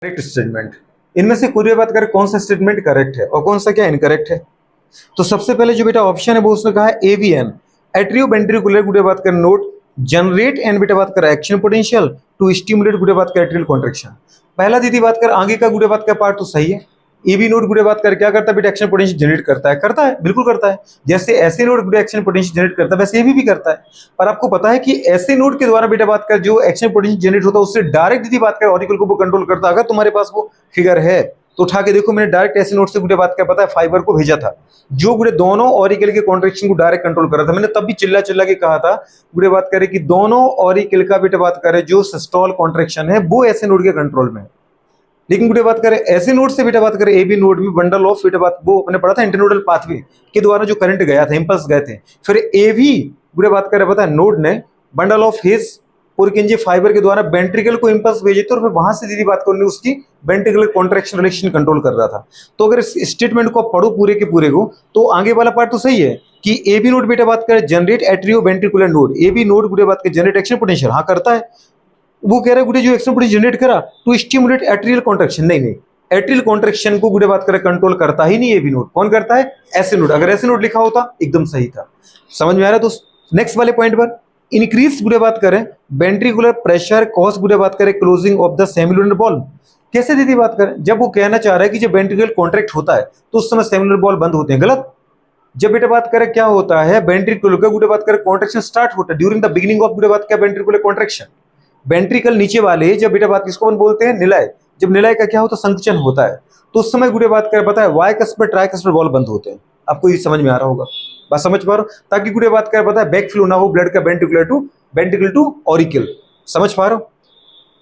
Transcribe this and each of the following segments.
Correct statement. इनमें से कोई भी बात करें कौन सा स्टेटमेंट करेक्ट है और कौन सा क्या इनकरेक्ट है। तो सबसे पहले जो बेटा ऑप्शन है वो उसने कहा है एवीएन एट्रियो वेंट्रिकुलर गुडे बात कर नोट जनरेट एंड बेटा बात कर एक्शन पोटेंशियल टू स्टिमुलेट गुडे बात कर एट्रियल कॉन्ट्रैक्शन। पहला दीदी बात कर आगे का गुडे बात का पार्ट तो सही है। ईवी नोड गुडे बात कर क्या करता है बेटा एक्शन पोटेंशियल जनरेट करता है बिल्कुल करता है। जैसे ऐसे नोड गुडे एक्शन पोटेंशियल जनरेट करता है वैसे ये भी करता है। पर आपको पता है कि ऐसे नोड के द्वारा बेटा बात कर जो एक्शन पोटेंशियल जनरेट होता है उससे डायरेक्ट दीदी बात कर ऑरिकल को वो कंट्रोल करता है। अगर तुम्हारे पास वो फिगर है तो उठा के देखो, मैंने डायरेक्ट ऐसे नोट से गुडे बात कर पता है फाइबर को भेजा था जो गुडे दोनों ऑरिकल के कॉन्ट्रैक्शन को डायरेक्ट कंट्रोल कर रहा था। मैंने तब भी चिल्ला चिल्ला के कहा था गुडे बात करे कि दोनों ऑरिकल का बेटा बात करे जो सिस्टोल कॉन्ट्रैक्शन है वो ऐसे नोड के कंट्रोल में है। लेकिन बेटा बात करें ऐसे नोड से बेटा बात करें ए बी नोड में बंडल ऑफ बेटा बात वो मैंने पढ़ा था इंटरनोडल पाथवे के द्वारा जो करंट गया था इंपल्स गए थे। फिर ए भी बेटा बात करें पता है नोड ने बंडल ऑफ हिज पुरकिंजे फाइबर के द्वारा वेंट्रिकल को इंपल्स भेजे थे और फिर वहां से दीदी बात करनी उसकी वेंट्रिकुलर कॉन्ट्रैक्शन रिलेशन कंट्रोल कर रहा था। तो अगर इस स्टेटमेंट को पढ़ो पूरे के पूरे को तो आगे वाला पार्ट तो सही है कि ए बी नोड बेटा बात करें generate atrioventricular node A V node बेटा बात करें जनरेट एक्शन पोटेंशियल हाँ करता है। वो कह रहा है गुडे जो एक्शन पोटेंशियल जनरेट करा टू स्टिमुलेट एट्रियल कॉन्ट्रैक्शन। नहीं एट्रियल कॉन्ट्रैक्शन को गुडे बात करें कंट्रोल करता ही नहीं। ए बी नोड कौन करता है ऐसे नोड। अगर ऐसे नोड लिखा होता एकदम सही था। समझ में आ रहा है। तो नेक्स्ट वाले पॉइंट पर इंक्रीज गुडे बात करें वेंट्रिकुलर प्रेशर कॉज गुडे बात करें closing of the semilunar ball. कैसे दीदी बात करें जब वो कहना चाह रहा है कि जब वेंट्रिकल कॉन्ट्रैक्ट होता है तो उस समय सेमिलुनर बॉल बंद होते हैं। गलत। जब बेटा बात करें क्या होता है वेंट्रिकुलर का गुडे बात करें कॉन्ट्रैक्शन स्टार्ट होता है ड्यूरिंग द बिगिनिंग ऑफ गुडे बात का वेंट्रिकुलर कॉन्ट्रैक्शन। वेंट्रिकल नीचे वाले जब बेटा बात किसको बोलते हैं निलय। जब निलय का क्या होता है संकुचन होता है तो उस समय गुडे बात कर पता है वाई कस्पर ट्राई कस्पर बॉल बंद होते हैं। आपको ये समझ में आ रहा होगा बात समझ पा रहे हो ताकि गुडे बात कर पता है बैक फ्लो ना हो ब्लड का वेंट्रिकुलर टू ऑरिकल। समझ पा रहे हो।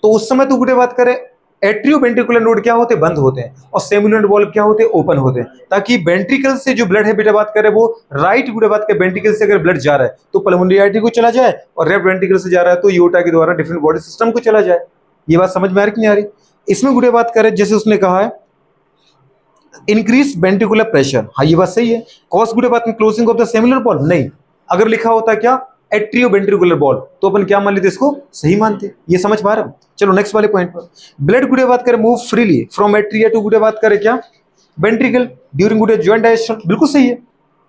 तो उस समय तो गुडे बात करें एट्रियो वेंट्रिकुलर नोड क्या होते हैं बंद होते हैं और सेमिलुनर बॉल्ब क्या होते हैं ओपन होते हैं ताकि वेंट्रिकल से जो ब्लड है बेटा बात करें वो राइट गुडे बात करें वेंट्रिकल से अगर ब्लड जा रहा है तो पल्मोनरी आर्टरी को चला जाए और लेफ्ट वेंट्रिकल से जा रहा है तो यूटा के द्वारा डिफरेंट बॉडी सिस्टम को चला जाए। ये बात समझ में आ रही कि नहीं आ रही। इसमें गुडे बात करें जैसे उसने कहा है इंक्रीज वेंट्रिकुलर प्रेशर हाँ ये बात सही है। कॉज गुडे बात में closing of the semilunar bulb नहीं। अगर लिखा होता क्या एट्रियो वेंट्रिकुलर बॉल्ब तो अपन क्या मान लेते इसको सही मानते। ये समझ पा रहे हो। चलो नेक्स्ट वाले पॉइंट पर ब्लड गुडे बात करें move freely from atria to गुडे बात करें क्या वेंट्रिकल ड्यूरिंग गुडे जॉइंट डायस्टोल। बिल्कुल सही है।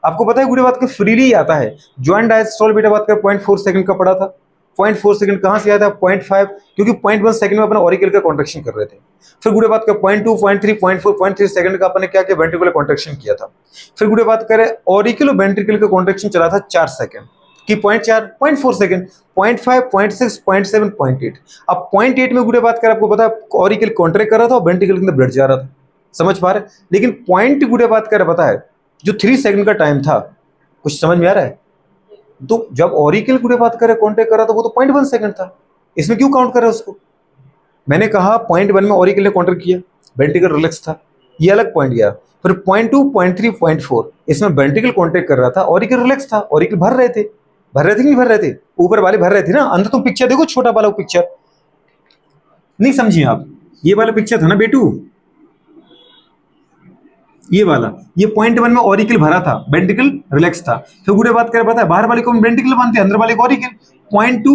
आपको पता है गुडे बात कर फ्रीली आता है जॉइंट डायस्टोल बेटा बात कर 0.4 सेकंड का पड़ा था। 0.4 सेकंड कहां से आया था 0.5 क्योंकि 0.1 सेकंड में अपना ऑरिकल का कॉन्ट्रैक्शन कर रहे थे। फिर गुडे बात कर 0.2 0.3 0.4 0.3 सेकंड का अपने क्या किया वेंट्रिकुलर कॉन्ट्रैक्शन किया था। फिर गुडे बात करें ऑरिकल और वेंट्रिकल का कॉन्ट्रैक्शन चला था 4 सेकंड कि 0.4 0.4 सेकंड 0.5 0.6 0.7 0.8। अब 0.8 में गुडे बात कर आपको पता है ऑरिकल कॉन्ट्रैक्ट कर रहा था और वेंट्रिकल के अंदर ब्लड जा रहा था। समझ पा रहे। लेकिन पॉइंट गुडे बात कर पता है जो 3 सेकंड का टाइम था कुछ समझ में आ रहा है। तो जब ऑरिकल गुडे बात करे कॉन्ट्रैक्ट कर रहा था वो तो 0.1 सेकंड था। इसमें क्यों काउंट कर रहा है उसको। मैंने कहा 0.1 में ऑरिकल ने कॉन्ट्रैक्ट किया वेंट्रिकल रिलैक्स था ये अलग पॉइंट गया। फिर 0.2 0.3 0.4 इसमें वेंट्रिकल कॉन्ट्रैक्ट कर रहा था ऑरिकल रिलैक्स था। ऑरिकल भर रहे थे कि नहीं भर रहे थे ऊपर वाले भर रहे थे ना। अंदर तुम पिक्चर देखो छोटा वाला पिक्चर नहीं समझिए आप। ये वाला पिक्चर था ना बेटू ये वाला ये 0.1 में ऑरिकल भरा था वेंट्रिकल रिलैक्स था। फिर गुडे बात कर पता है बाहर वाले को वेंट्रिकल मानते हैं अंदर वाले को ऑरिकल। 0.2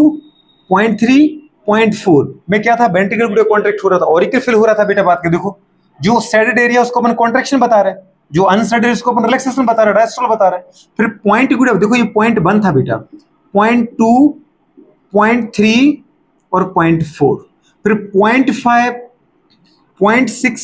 0.3 0.4 में क्या था वेंट्रिकल गुडे कॉन्ट्रैक्ट हो रहा था ऑरिकल फिल हो रहा था। बेटा बात कर देखो जो सैडेड एरिया उसको अपन कॉन्ट्रैक्शन बता रहे हैं जो अनसैडेड उसको अपन रिलैक्सेशन बता रहे हैं डायस्टोल बता रहे हैं। फिर पॉइंट गुडे देखो ये 0.1 था बेटा 0.2 0.3 और 0.4 फिर 0.5 0.6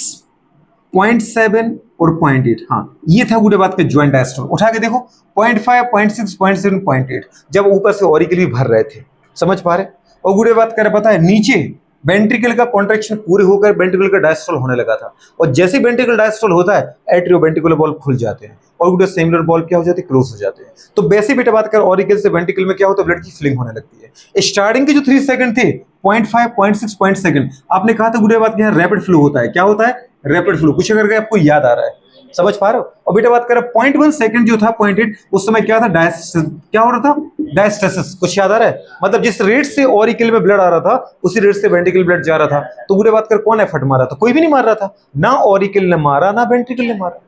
0.7 और 0.8 हाँ ये था गुडे बात के ज्वाइंट डायस्टोल। उठा के देखो 0.5 0.6 0.7 0.8 जब ऊपर से ऑरिकल भी भर रहे थे। समझ पा रहे। और गुडे बात करे पता है नीचे वेंट्रिकल का कॉन्ट्रैक्शन पूरे होकर वेंट्रिकल का डायस्टोल होने लगा था और जैसे वेंट्रिकल डायस्टोल होता है एट्रियो वेंट्रिकुलर बॉल्ब खुल जाते हैं और गुडे सेमिलर बॉल्ब क्या हो जाते हैं क्लोज हो जाते हैं। तो वैसे बेटा बात कर ऑरिकल से वेंट्रिकल में क्या होता है ब्लड की फिलिंग होने लगती है। स्टार्टिंग के जो 3 सेकंड थे 0.5 0.6 0.7 आपने कहा था गुडे बात यहाँ रैपिड फ्लो होता है। क्या होता है रैपिड फ्लो कुछ अगर आपको याद आ रहा है। समझ पा रहे हो। और बेटा बात करें 0.1 सेकंड जो था 0.8 उस समय क्या था क्या हो रहा था डायस्टेसिस। कुछ याद आ रहा है मतलब जिस रेट से ऑरिकल में ब्लड आ रहा था उसी रेट से वेंट्रिकल ब्लड जा रहा था। तो गुडे बात कर कौन एफर्ट मार रहा था कोई भी नहीं मार रहा था ना ऑरिकल ने मारा ना वेंट्रिकल ने मारा।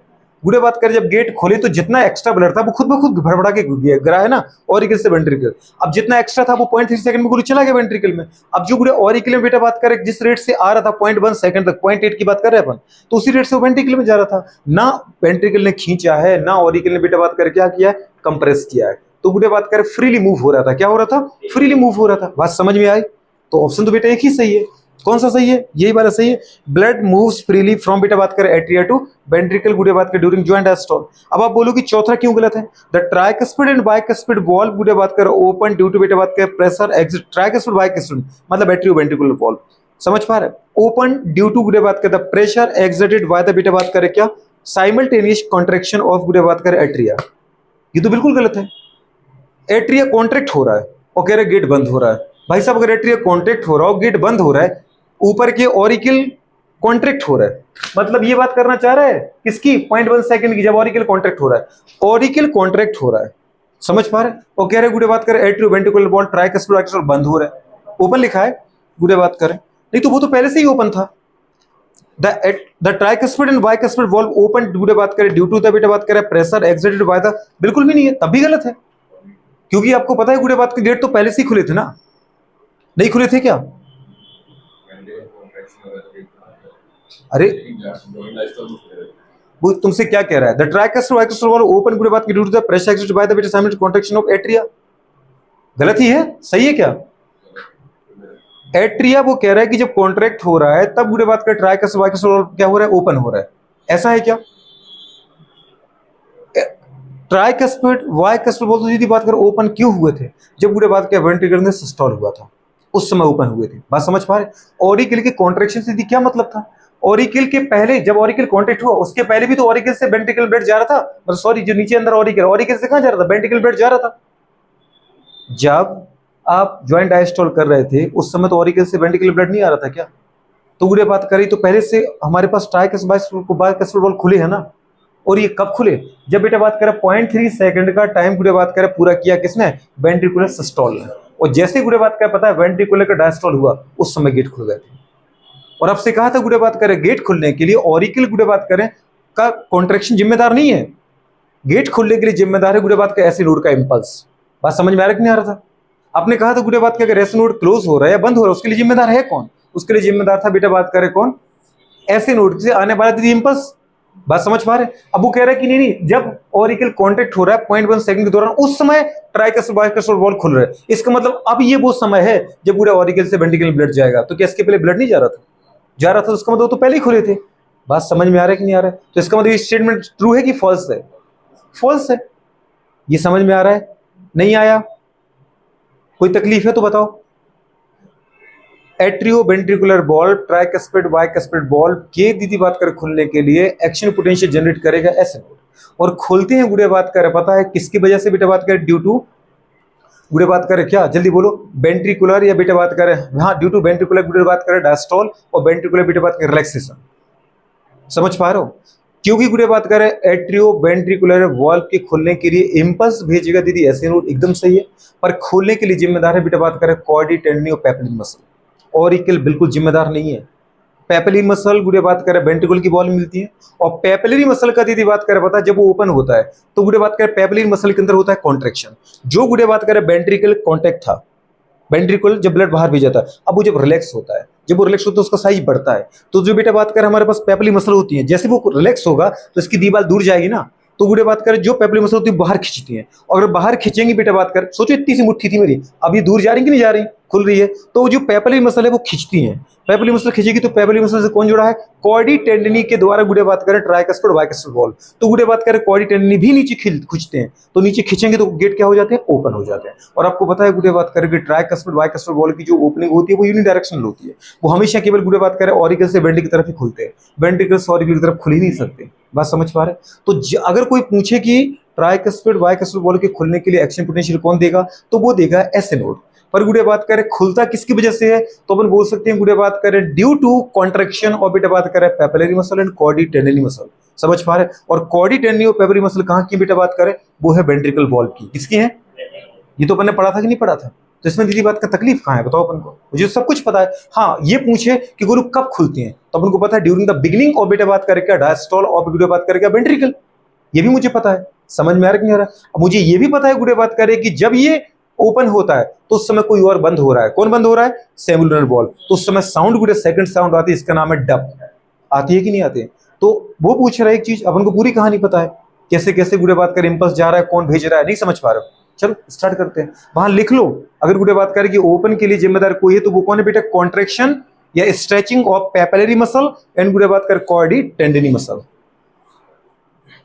गुड़े बात करें जब गेट खोले तो जितना एक्स्ट्रा ब्लड था वो खुद ब खुद भड़बड़ा के गिरा है ना ऑरिकल से वेंट्रिकल। अब जितना एक्स्ट्रा था वो 0.3 सेकंड में गुरु चला गया वेंट्रिकल में। अब जो गुड़े ऑरिकल में बेटा बात करें जिस रेट से आ रहा था 0.1 सेकंड तक 0.8 की बात कर रहे हैं अपन, तो उसी रेट से वो वेंट्रिकल में जा रहा था ना, वेंट्रिकल ने खींचा है ना ऑरिकल ने बेटा बात कर क्या किया है, कंप्रेस किया है। तो गुड़े बात करें फ्रीली मूव हो रहा था। क्या हो रहा था? फ्रीली मूव हो रहा था। बात समझ में आई? तो ऑप्शन तो बेटा एक ही सही है। कौन सा सही है? यही वाला सही है। ब्लड मूव्स फ्रीली फ्रॉम बेटा बात करें एट्रिया टू वेंट्रिकल गुड़े बात करें ड्यूरिंग जॉइंट डायस्टोल। अब आप बोलो कि चौथा क्यों गलत है? The tricuspid and bicuspid valve गुड़े बात करें ओपन ड्यू टू बेटा बात करें प्रेशर एग्जिट। ट्राइकस्पिड बाइकस्पिड मतलब एट्रियो वेंट्रिकुलर वॉल्व, समझ पा रहे? ओपन ड्यू टू गुड़े बात करें the pressure exerted by the बेटा बात करें क्या, साइमल्टेनियस कॉन्ट्रैक्शन ऑफ गुड़े बात करें एट्रिया। ये तो बिल्कुल गलत है। एट्रिया कॉन्ट्रैक्ट हो रहा है और कह रहे गेट बंद हो रहा है। भाई साहब अगर एट्रिया कॉन्ट्रैक्ट हो रहा हो गेट बंद हो रहा है, ऊपर के ऑरिकल कॉन्ट्रैक्ट हो रहा है, मतलब ये बात करना चाह रहा है किसकी? 0.1 सेकंड की, जब ऑरिकल कॉन्ट्रैक्ट हो रहा है। ऑरिकल कॉन्ट्रैक्ट हो रहा है, समझ पा रहे? और कह रहे गुड़े बात करें atrio ventricular valve tricuspid bicuspid बंद हो रहा है। ओपन लिखा है गुड़े बात करें, नहीं तो वो तो पहले से ही ओपन था। The tricuspid and bicuspid valve open गुड़े बात करें ड्यू टू द बेटा बात करें प्रेशर एग्जिटेड बाय द, बिल्कुल भी नहीं है, तब भी गलत है। क्योंकि आपको पता है गुड़े बात के गेट तो पहले से ही खुले थे ना, नहीं खुले थे क्या? अरे वो तुमसे क्या कह रहा है? The tricuspid bicuspid valve open गुड़े बात के due to the pressure exerted by the बेटा साइमल्टेनियस कॉन्ट्रैक्शन ऑफ एट्रिया। गलत ही है, सही है क्या? एट्रिया वो कह रहा है कि जब कॉन्ट्रैक्ट हो रहा है तब गुड़े बात कर ट्राइकस्पिड बाइकस्पिड वॉल्व क्या हो रहा है? ओपन हो रहा है। ऐसा है क्या? ट्राइकस्पिड बाइकस्पिड वॉल्व सीधी बात कर ओपन क्यों हुए थे? जब गुड़े बात के वेंट्रिकल में सिस्टोल हुआ था उस समय ओपन हुए थे। बात समझ पा रहे? ऑरिकल के कॉन्ट्रैक्शन से क्या मतलब था? ऑरिकल के पहले जब ऑरिकल कॉन्ट्रैक्ट हुआ उसके पहले भी तो ऑरिकल से वेंट्रिकल ब्लड जा रहा था, मतलब सॉरी जो नीचे अंदर ऑरिकल से कहां जा रहा था? वेंट्रिकल ब्लड जा रहा था। जब आप ज्वाइंट डायस्टोल कर रहे थे उस समय तो ऑरिकल से वेंट्रिकल ब्लड नहीं आ रहा था क्या? तो गुड़े बात करी तो पहले से हमारे पास ट्राइकस्पिड बाइकस्पिड वॉल्व खुले है ना। और ये कब खुले? जब बेटा बात करें 0.3 सेकंड का टाइम गुड़े बात करें पूरा किया किसने? वेंट्रिकुलर सिस्टोल ने। और जैसे गुड़े बात करें पता है वेंट्रिकुलर का डायस्टोल हुआ उस समय गेट खुल गए थे। और आपसे कहा था गुड़े बात करें गेट खुलने के लिए ऑरिकल गुड़े बात करें का कॉन्ट्रैक्शन जिम्मेदार नहीं है, गेट खुलने के लिए जिम्मेदार है गुड़े बात का ऐसे नोड का इंपल्स। बात समझ में आ रहा कि नहीं आ रहा था? आपने कहा था गुड़े बात का अगर ऐसे नोड क्लोज हो रहा है या बंद हो रहा है उसके लिए जिम्मेदार है कौन? उसके लिए जिम्मेदार था बेटा बात करें कौन? ऐसे नोड से आने वाला दीदी इंपल्स। बात समझ पा रहे? अब वो कह रहा है कि नहीं जब ऑरिकल कॉन्ट्रैक्ट हो रहा है 0.1 सेकंड के दौरान उस समय ट्राइकस्पिड बाइकस्पिड वॉल्व खुल रहा है। इसका मतलब अब ये वो समय है जब पूरा ऑरिकल से वेंट्रिकल ब्लड जाएगा। तो क्या इसके पहले ब्लड नहीं जा रहा था? जा रहा था, उसका मतलब तो पहले ही खुले थे। बात समझ में आ रहा है कि नहीं आ रहा है? तो इसका मतलब ये स्टेटमेंट ट्रू है कि फॉल्स है? फॉल्स है। ये समझ में आ रहा है? नहीं आया? कोई तकलीफ है तो बताओ। Atrio ventricular valve tricuspid bicuspid valve के दीदी बात कर खुलने के लिए एक्शन पोटेंशियल जनरेट करेगा ऐसे नोड, और खोलते हैं गुड़े बात कर पता है किसकी वजह से बेटा बात कर? ड्यू टू गुड़े बात करें क्या? जल्दी बोलो। वेंट्रिकुलर या बेटा बात करें? हाँ ड्यू टू वेंट्रिकुलर गुड़े बात करें डायस्टोल और वेंट्रिकुलर बेटा बात करें रिलैक्सेशन। समझ पा रहे हो? क्योंकि गुड़े बात करें एट्रियो वेंट्रिकुलर वॉल्व के खुलने के लिए इंपल्स भेजेगा दीदी ऐसे नोड, एकदम सही है। पर खोलने के लिए जिम्मेदार है बेटा बात करें कॉर्डी टेंडनी और पेपलिन मसल। ऑरिकल बिल्कुल जिम्मेदार नहीं है। पेपलिन मसल गुड़े बात करें वेंट्रिकल की वॉल मिलती है, और पेपलिन मसल का दीदी बात करें पता है जब वो ओपन होता है तो गुड़े बात करें पेपलिन मसल के अंदर होता है कॉन्ट्रैक्शन। जो गुड़े बात करें वेंट्रिकल कॉन्टैक्ट था, वेंट्रिकल जब ब्लड बाहर भेजा था, अब वो जब रिलैक्स होता है, जब वो रिलैक्स होता है उसका साइज बढ़ता है। तो जो बेटा बात करें हमारे पास पेपली मसल होती है, जैसे वो रिलैक्स होगा तो इसकी दीवार दूर जाएगी ना, तो गुड़े बात करें जो पेपली मसल होती है बाहर खींचती है। और अगर बाहर खींचेंगी बेटा बात कर, सोचो इतनी सी मुट्ठी थी मेरी, अब ये दूर जा रही कि नहीं जा रही? खुल रही है। तो जो पेपली मसल है वो खींचती है, पेपली मसल खींचेगी तो पेपली मसल से कौन जुड़ा है? कॉर्डी टेंडनी के द्वारा गुड़े बात करें ट्राइकस्पिड बाइकस्पिड वॉल्व। तो गुड़े बात करें कॉर्डी टेंडनी भी नीचे खींचते हैं, तो नीचे खींचेंगे तो गेट क्या हो जाते हैं? ओपन हो जाते हैं। और आपको पता है गुड़े बात करें कि ट्राइकस्पिड बाइकस्पिड वॉल्व की जो ओपनिंग होती है वो यूनिडायरेक्शनल होती है, वो हमेशा केवल गुड़े बात करें ऑरिकल से वेंट्रिकल की तरफ ही खुलते हैं, वेंट्रिकल से ऑरिकल की तरफ खुल ही नहीं सकते। बात समझ पा रहे? तो अगर कोई पूछे कि ट्राइकस्पिड बाइकस्पिड वॉल्व के खुलने के लिए एक्शन पोटेंशियल कौन देगा, तो वो देगा ऐसे नोड। पर गुड़े बात करें खुलता किसकी वजह से है, तो अपन बोल सकते हैं गुड़े बात करें ड्यू टू कॉन्ट्रैक्शन और बेटा बात करें papillary muscle and chordae tendineae muscle. समझ पा रहे? और कॉर्डी टेंडनी और पेपिलरी मसल कहाँ की बेटा बात करें? वो है वेंट्रिकल वॉल्व की। किसकी है? ये तो अपन ने पढ़ा था कि नहीं पढ़ा था? तो इसमें दीदी बात का तकलीफ कहाँ है बताओ अपन को? मुझे सब कुछ पता है। हाँ ये पूछे कि गुरु कब खुलती हैं, तो अपन को पता है ड्यूरिंग द बिगिनिंग और बेटा बात करें क्या? डायस्टोल और बेटा बात करें क्या? वेंट्रिकल। ये भी मुझे पता है, समझ में आ रहा कि नहीं आ रहा। अब मुझे ये भी पता है गुड़े बात करें कि जब ये ओपन होता है तो उस समय कोई और बंद हो रहा है। कौन बंद हो रहा है? सेमुलर वॉल्व। तो उस समय साउंड गुड़े सेकंड साउंड आती है, इसका नाम है डब। आती है कि नहीं आती है? तो वो पूछ रहा है एक चीज, अपन को पूरी कहानी पता है कैसे कैसे गुड़े बात कर इंपल्स जा रहा है, कौन भेज रहा है, नहीं समझ पा रहे हो। चलो स्टार्ट करते हैं। वहां लिख लो, अगर गुड़े बात करें कि ओपन के लिए जिम्मेदार कोई है तो वो कौन है बेटा? कॉन्ट्रैक्शन या stretching of papillary muscle and गुड़े बात कर कॉर्डी टेंडनी मसल।